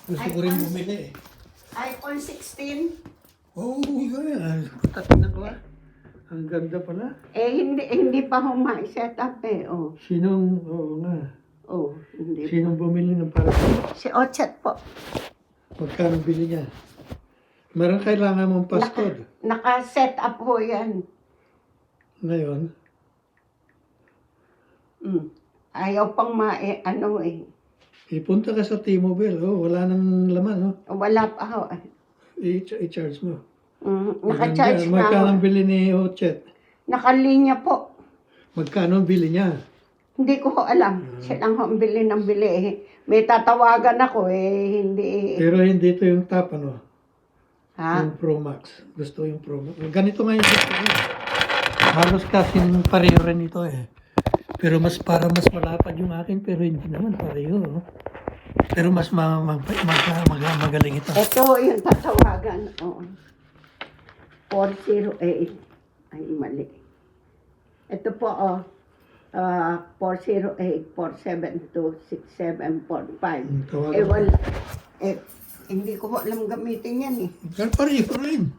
Gusto ko rin bumili eh. iPhone 16. Oh, yan. Tatingnan ko ah. Ang ganda pala. Hindi pa set up eh. Oh. Oo nga. Oh, hindi. Sinong bumili ng para Si Ochet po. magkano bili niya? Marang kailangan mong passcode. Naka-set up po yan. Ngayon, Ayaw pang ipunta ka sa T-Mobile. Oh, wala nang laman. Oh. Wala pa ho. I-charge mo. Naka-charge na Magkano ho. ang bili ni Ochet? Nakalinya po. Magkano ang bili niya? Hindi ko ho alam. Siya lang ho ang bili ng bili. May tatawagan ako hindi. Pero hindi ito yung top, ano? Ha? Yung Pro Max. Gusto yung Pro Max. Ganito nga yung gusto ko. Halos kasing pareho rin ito eh. Pero mas malapad yung akin, pero hindi naman pareho. Oh. Pero mas magaling ito. Ito yung tatawagan. Oo. 408. Ay, mali. Ito po, 408-472-6745. Tawagan Wala. Hindi ko alam gamitin yan eh. Pero pareho rin.